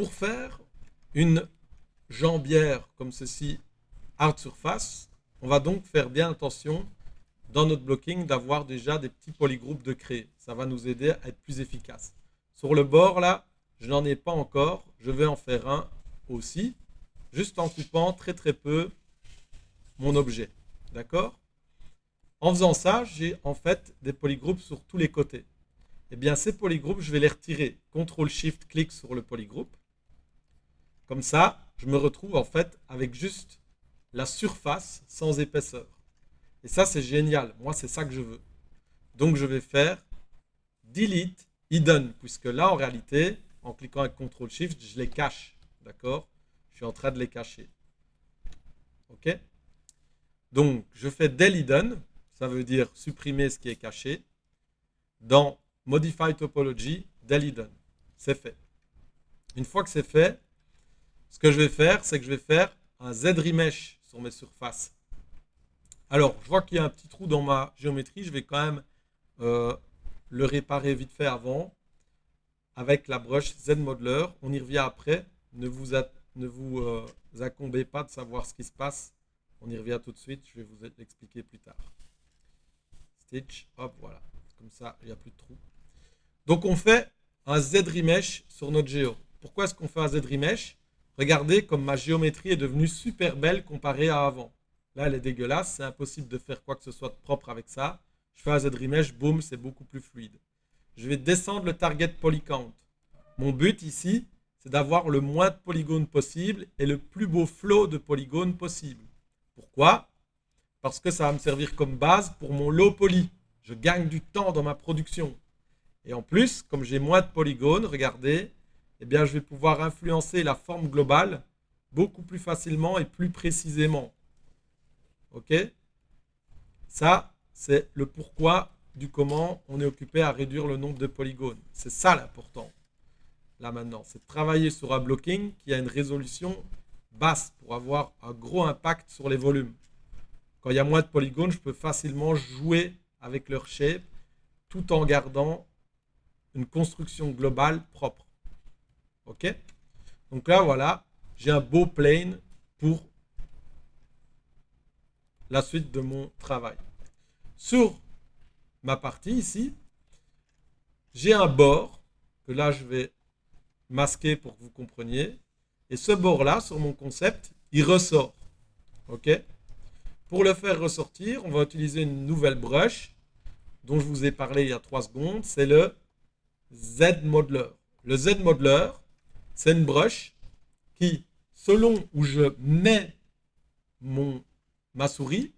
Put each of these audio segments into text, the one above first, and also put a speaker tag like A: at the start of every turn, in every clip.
A: pour faire une jambière comme ceci, hard surface, on va donc faire bien attention dans notre blocking d'avoir déjà des petits polygroupes de créer. Ça va nous aider à être plus efficace. Sur le bord là, je n'en ai pas encore. Je vais en faire un aussi, juste en coupant très très peu mon objet. D'accord? En faisant ça, j'ai en fait des polygroupes sur tous les côtés. Eh bien, ces polygroupes, je vais les retirer. CTRL-SHIFT-clic sur le polygroupe. Comme ça, je me retrouve en fait avec juste la surface sans épaisseur. Et ça, c'est génial. Moi, c'est ça que je veux. Donc, je vais faire Delete Hidden, puisque là, en réalité, en cliquant avec CTRL-SHIFT, je les cache. D'accord? Je suis en train de les cacher. OK? Donc, je fais Del Hidden, ça veut dire supprimer ce qui est caché. Dans Modify Topology, Del Hidden. C'est fait. Une fois que c'est fait, ce que je vais faire, c'est que je vais faire un Z-Remesh sur mes surfaces. Alors, je vois qu'il y a un petit trou dans ma géométrie. Je vais quand même le réparer vite fait avant avec la brush Z-Modeler. On y revient après. Ne vous incombez pas de savoir ce qui se passe. On y revient tout de suite. Je vais vous l'expliquer plus tard. Stitch, hop, voilà. Comme ça, il n'y a plus de trou. Donc, on fait un Z-Remesh sur notre géo. Pourquoi est-ce qu'on fait un Z-Remesh? Regardez comme ma géométrie est devenue super belle comparée à avant. Là, elle est dégueulasse. C'est impossible de faire quoi que ce soit de propre avec ça. Je fais un Z-Remesh, boum, c'est beaucoup plus fluide. Je vais descendre le target polycount. Mon but ici, c'est d'avoir le moins de polygones possible et le plus beau flow de polygones possible. Pourquoi? Parce que ça va me servir comme base pour mon low poly. Je gagne du temps dans ma production. Et en plus, comme j'ai moins de polygones, regardez, eh bien, je vais pouvoir influencer la forme globale beaucoup plus facilement et plus précisément. OK? Ça, c'est le pourquoi du comment on est occupé à réduire le nombre de polygones. C'est ça l'important. Là maintenant, c'est de travailler sur un blocking qui a une résolution basse pour avoir un gros impact sur les volumes. Quand il y a moins de polygones, je peux facilement jouer avec leur shape tout en gardant une construction globale propre. OK? Donc là, voilà, j'ai un beau plane pour la suite de mon travail. Sur ma partie ici, j'ai un bord que là, je vais masquer pour que vous compreniez. Et ce bord-là, sur mon concept, il ressort. OK? Pour le faire ressortir, on va utiliser une nouvelle brush dont je vous ai parlé il y a 3 secondes. C'est le Z-Modeler. Le Z-Modeler, c'est une brush qui, selon où je mets ma souris,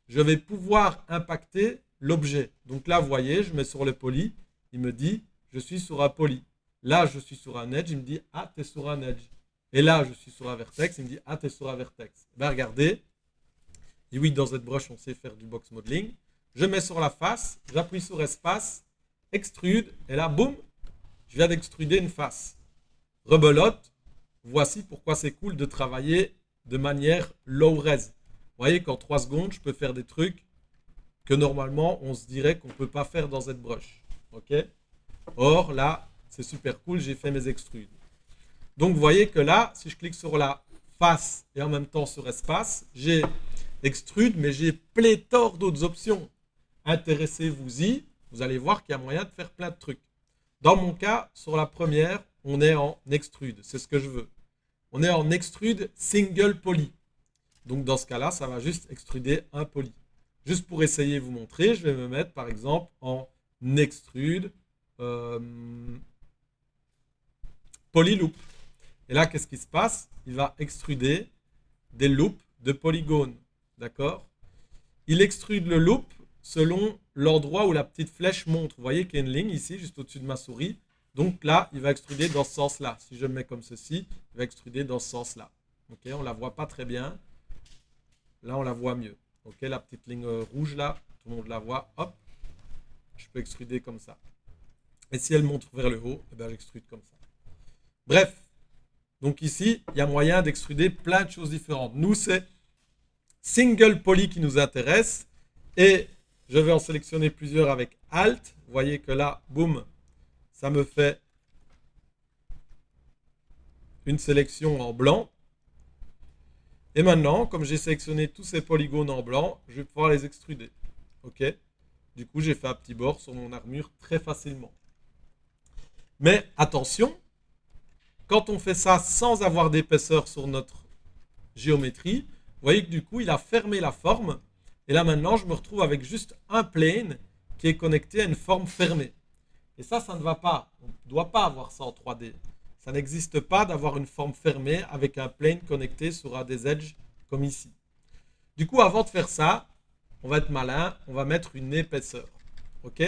A: je vais pouvoir impacter l'objet. Donc là, vous voyez, je mets sur le poly, il me dit, je suis sur un poly. Là, je suis sur un edge, il me dit, ah, tu es sur un edge. Et là, je suis sur un vertex, il me dit, ah, tu es sur un vertex. Ben, regardez, et oui, dans cette brush, on sait faire du box modeling. Je mets sur la face, j'appuie sur espace, extrude, et là, boum, je viens d'extruder une face. Rebelote, voici pourquoi c'est cool de travailler de manière low res. Vous voyez qu'en 3 secondes, je peux faire des trucs que normalement, on se dirait qu'on ne peut pas faire dans cette brush. OK? Or, là, c'est super cool, j'ai fait mes extrudes. Donc, vous voyez que là, si je clique sur la face et en même temps sur espace, j'ai extrude, mais j'ai pléthore d'autres options. Intéressez-vous-y, vous allez voir qu'il y a moyen de faire plein de trucs. Dans mon cas, sur la première, on est en extrude, c'est ce que je veux. On est en extrude single poly. Donc dans ce cas-là, ça va juste extruder un poly. Juste pour essayer de vous montrer, je vais me mettre par exemple en extrude polyloop. Et là, qu'est-ce qui se passe? Il va extruder des loops de polygones. D'accord? Il extrude le loop selon l'endroit où la petite flèche montre. Vous voyez qu'il y a une ligne ici, juste au-dessus de ma souris. Donc là, il va extruder dans ce sens-là. Si je me mets comme ceci, il va extruder dans ce sens-là. Ok, on ne la voit pas très bien. Là, on la voit mieux. Ok, la petite ligne rouge là, tout le monde la voit. Hop, je peux extruder comme ça. Et si elle monte vers le haut, eh bien, j'extrude comme ça. Bref, donc ici, il y a moyen d'extruder plein de choses différentes. Nous, c'est single poly qui nous intéresse. Et je vais en sélectionner plusieurs avec Alt. Vous voyez que là, boum, ça me fait une sélection en blanc. Et maintenant, comme j'ai sélectionné tous ces polygones en blanc, je vais pouvoir les extruder. Ok? Du coup, j'ai fait un petit bord sur mon armure très facilement. Mais attention, quand on fait ça sans avoir d'épaisseur sur notre géométrie, vous voyez que du coup, il a fermé la forme. Et là, maintenant, je me retrouve avec juste un plane qui est connecté à une forme fermée. Et ça ne va pas. On ne doit pas avoir ça en 3D. Ça n'existe pas d'avoir une forme fermée avec un plane connecté sur un des edges comme ici. Du coup, avant de faire ça, on va être malin, on va mettre une épaisseur. Ok?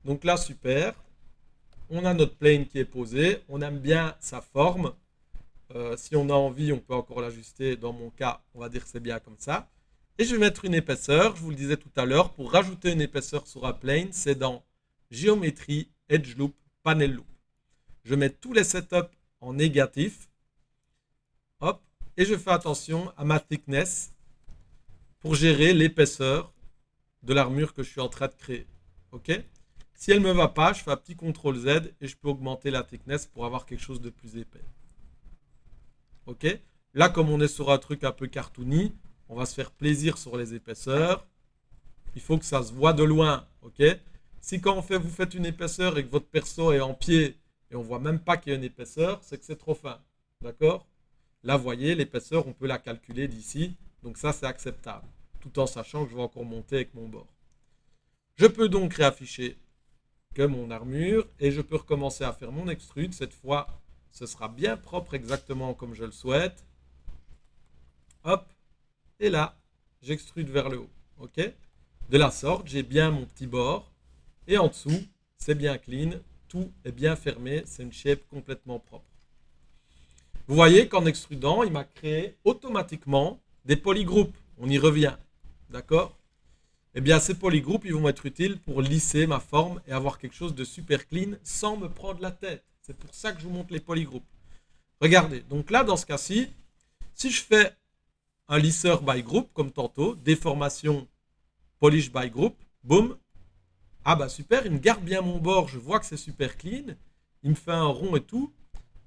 A: Donc là, super. On a notre plane qui est posé. On aime bien sa forme. Si on a envie, on peut encore l'ajuster. Dans mon cas, on va dire que c'est bien comme ça. Et je vais mettre une épaisseur. Je vous le disais tout à l'heure, pour rajouter une épaisseur sur un plane, c'est dans Géométrie, Edge Loop, Panel Loop. Je mets tous les setups en négatif. Hop. Et je fais attention à ma thickness pour gérer l'épaisseur de l'armure que je suis en train de créer. Ok? Si elle ne me va pas, je fais un petit CTRL Z et je peux augmenter la thickness pour avoir quelque chose de plus épais. Ok? Là, comme on est sur un truc un peu cartoony, on va se faire plaisir sur les épaisseurs. Il faut que ça se voit de loin. Ok? Si quand vous faites une épaisseur et que votre perso est en pied et on ne voit même pas qu'il y a une épaisseur, c'est que c'est trop fin. D'accord? Là, vous voyez, l'épaisseur, on peut la calculer d'ici. Donc ça, c'est acceptable. Tout en sachant que je vais encore monter avec mon bord. Je peux donc réafficher que mon armure et je peux recommencer à faire mon extrude. Cette fois, ce sera bien propre exactement comme je le souhaite. Hop. Et là, j'extrude vers le haut. Ok? De la sorte, j'ai bien mon petit bord. Et en dessous, c'est bien clean. Tout est bien fermé. C'est une shape complètement propre. Vous voyez qu'en extrudant, il m'a créé automatiquement des polygroupes. On y revient. D'accord? Eh bien, ces polygroupes, ils vont être utiles pour lisser ma forme et avoir quelque chose de super clean sans me prendre la tête. C'est pour ça que je vous montre les polygroupes. Regardez, donc là, dans ce cas-ci, si je fais un lisseur by group, comme tantôt, déformation polish by group, boum, ah bah super, il me garde bien mon bord, je vois que c'est super clean, il me fait un rond et tout,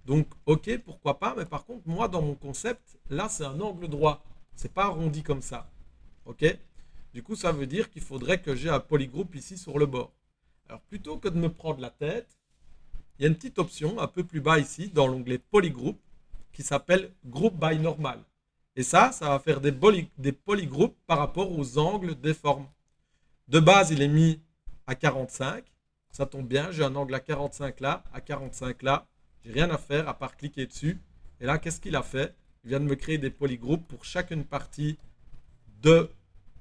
A: donc ok, pourquoi pas, mais par contre, moi, dans mon concept, là, c'est un angle droit, c'est pas arrondi comme ça, ok? Du coup, ça veut dire qu'il faudrait que j'ai un polygroupe ici sur le bord. Alors, plutôt que de me prendre la tête, il y a une petite option un peu plus bas ici, dans l'onglet polygroupe, qui s'appelle Group by Normal. Et ça va faire des polygroupes par rapport aux angles des formes. De base, il est mis à 45. Ça tombe bien, j'ai un angle à 45 là, à 45 là. J'ai rien à faire à part cliquer dessus. Et là, qu'est-ce qu'il a fait? Il vient de me créer des polygroupes pour chacune partie de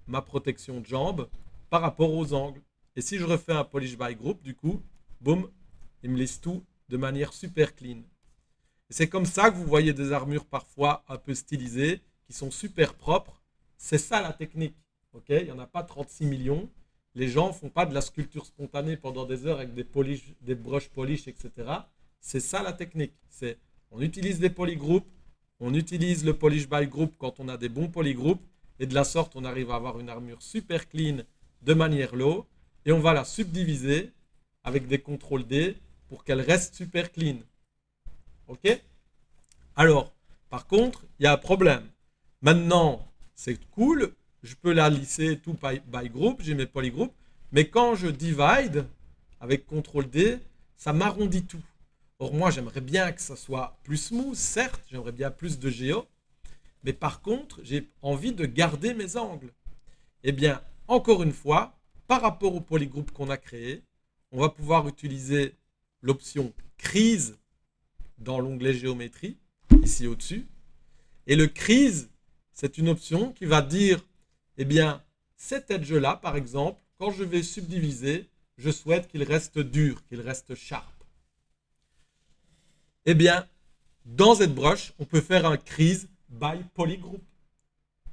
A: ma protection de jambe par rapport aux angles. Et si je refais un polish by group, du coup, boum, il me lisse tout de manière super clean. Et c'est comme ça que vous voyez des armures parfois un peu stylisées, qui sont super propres. C'est ça la technique. Okay, il n'y en a pas 36 millions. Les gens ne font pas de la sculpture spontanée pendant des heures avec des brushes polish, etc. C'est ça la technique. C'est on utilise des polygroupes, on utilise le polish by group quand on a des bons polygroupes, et de la sorte, on arrive à avoir une armure super clean de manière low, et on va la subdiviser avec des CTRL D pour qu'elle reste super clean. Ok? Alors, par contre, il y a un problème. Maintenant, c'est cool, je peux la lisser tout by group, j'ai mes polygroupes, mais quand je divide avec CTRL D, ça m'arrondit tout. Or, moi, j'aimerais bien que ça soit plus smooth, certes, j'aimerais bien plus de géo, mais par contre, j'ai envie de garder mes angles. Eh bien, encore une fois, par rapport au polygroupe qu'on a créé, on va pouvoir utiliser l'option Crease dans l'onglet Géométrie, ici au-dessus. Et le Crease, c'est une option qui va dire, eh bien, cet edge-là, par exemple, quand je vais subdiviser, je souhaite qu'il reste dur, qu'il reste sharp. Eh bien, dans ZBrush, on peut faire un Crease by polygroup.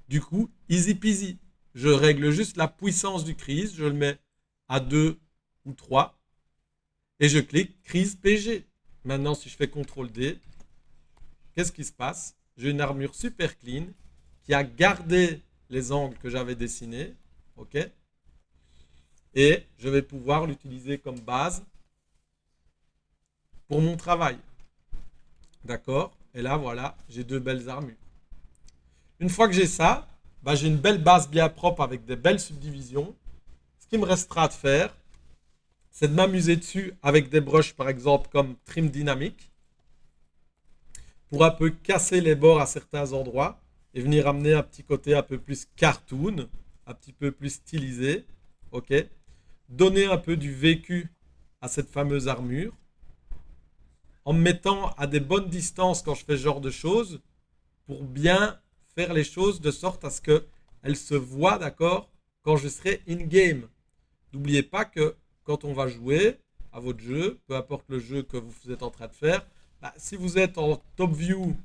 A: Du coup, easy peasy. Je règle juste la puissance du crease, je le mets à 2 ou 3 et je clique crease PG. Maintenant, si je fais CTRL D, qu'est-ce qui se passe? J'ai une armure super clean qui a gardé les angles que j'avais dessinés. Ok? Et je vais pouvoir l'utiliser comme base pour mon travail. D'accord? Et là, voilà, j'ai deux belles armures. Une fois que j'ai ça, bah, j'ai une belle base bien propre avec des belles subdivisions. Ce qui me restera de faire, c'est de m'amuser dessus avec des brushes, par exemple, comme Trim Dynamic, pour un peu casser les bords à certains endroits et venir amener un petit côté un peu plus cartoon, un petit peu plus stylisé. Ok. Donner un peu du vécu à cette fameuse armure en me mettant à des bonnes distances quand je fais ce genre de choses pour bien faire les choses de sorte à ce qu'elles se voient, d'accord, quand je serai in-game. N'oubliez pas que quand on va jouer à votre jeu, peu importe le jeu que vous êtes en train de faire, bah, si vous êtes en top view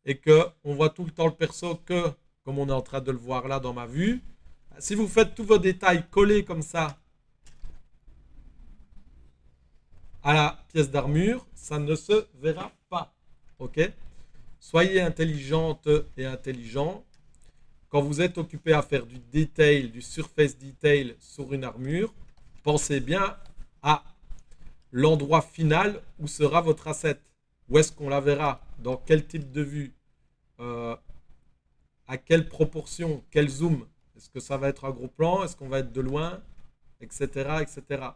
A: et qu'on voit tout le temps le perso que, comme on est en train de le voir là dans ma vue, bah, si vous faites tous vos détails collés comme ça à la pièce d'armure, ça ne se verra pas. Ok. Soyez intelligente et intelligent. Quand vous êtes occupé à faire du detail, du surface detail sur une armure, pensez bien à l'endroit final où sera votre asset. Où est-ce qu'on la verra? Dans quel type de vue? euh, À quelle proportion? Quel zoom? Est-ce que ça va être un gros plan? Est-ce qu'on va être de loin? Etc. etc.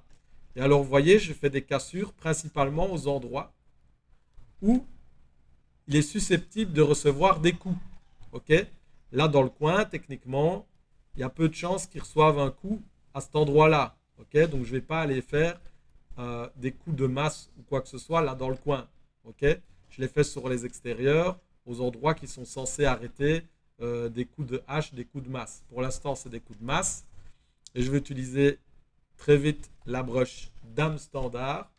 A: Et alors, vous voyez, je fais des cassures principalement aux endroits où il est susceptible de recevoir des coups. Ok. Là, dans le coin, techniquement, il y a peu de chances qu'il reçoive un coup à cet endroit-là. Ok. Donc, je ne vais pas aller faire des coups de masse ou quoi que ce soit là dans le coin. Ok. Je les fais sur les extérieurs, aux endroits qui sont censés arrêter des coups de hache, des coups de masse. Pour l'instant, c'est des coups de masse. Et je vais utiliser très vite la broche dame standard,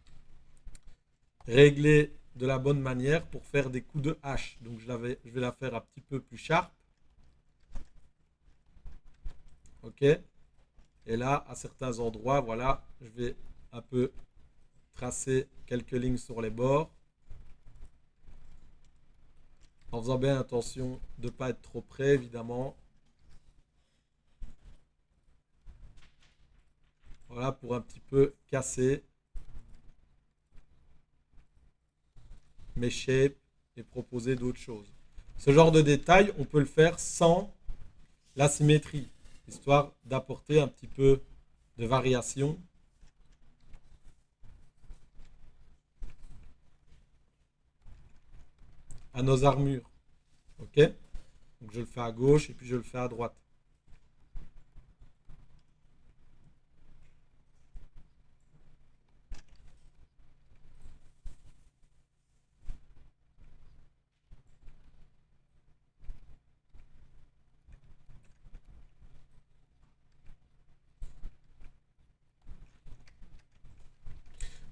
A: réglée de la bonne manière pour faire des coups de hache. Donc je vais la faire un petit peu plus sharp. Ok. Et là, à certains endroits, voilà, je vais un peu tracer quelques lignes sur les bords. En faisant bien attention de ne pas être trop près, évidemment. Voilà, pour un petit peu casser mes shapes et proposer d'autres choses. Ce genre de détail, on peut le faire sans la symétrie, histoire d'apporter un petit peu de variation à nos armures. Ok. Donc je le fais à gauche et puis je le fais à droite.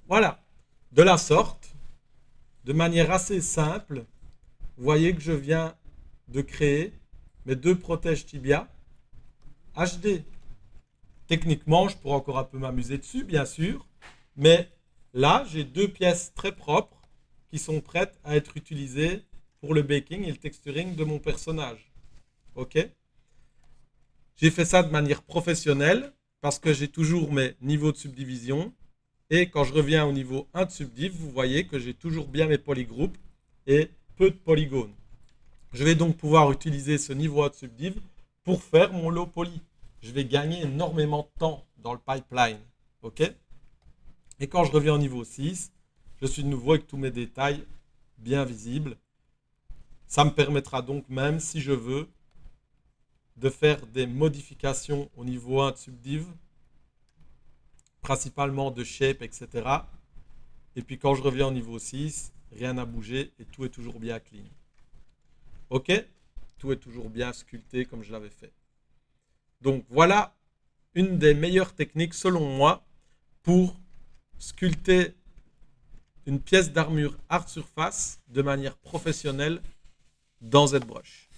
A: Voilà. De la sorte, de manière assez simple, vous voyez que je viens de créer mes deux protèges tibia HD. Techniquement, je pourrais encore un peu m'amuser dessus, bien sûr, mais là, j'ai deux pièces très propres qui sont prêtes à être utilisées pour le baking et le texturing de mon personnage. Ok. J'ai fait ça de manière professionnelle parce que j'ai toujours mes niveaux de subdivision. Et quand je reviens au niveau 1 de subdiv, vous voyez que j'ai toujours bien mes polygroupes et peu de polygones. Je vais donc pouvoir utiliser ce niveau 1 de subdiv pour faire mon low poly. Je vais gagner énormément de temps dans le pipeline. Ok. Et quand je reviens au niveau 6, je suis de nouveau avec tous mes détails bien visibles. Ça me permettra donc même, si je veux, de faire des modifications au niveau 1 de subdiv, principalement de shape, etc. Et puis quand je reviens au niveau 6, rien n'a bougé et tout est toujours bien clean. Ok. Tout est toujours bien sculpté comme je l'avais fait. Donc voilà une des meilleures techniques selon moi pour sculpter une pièce d'armure hard surface de manière professionnelle dans ZBrush.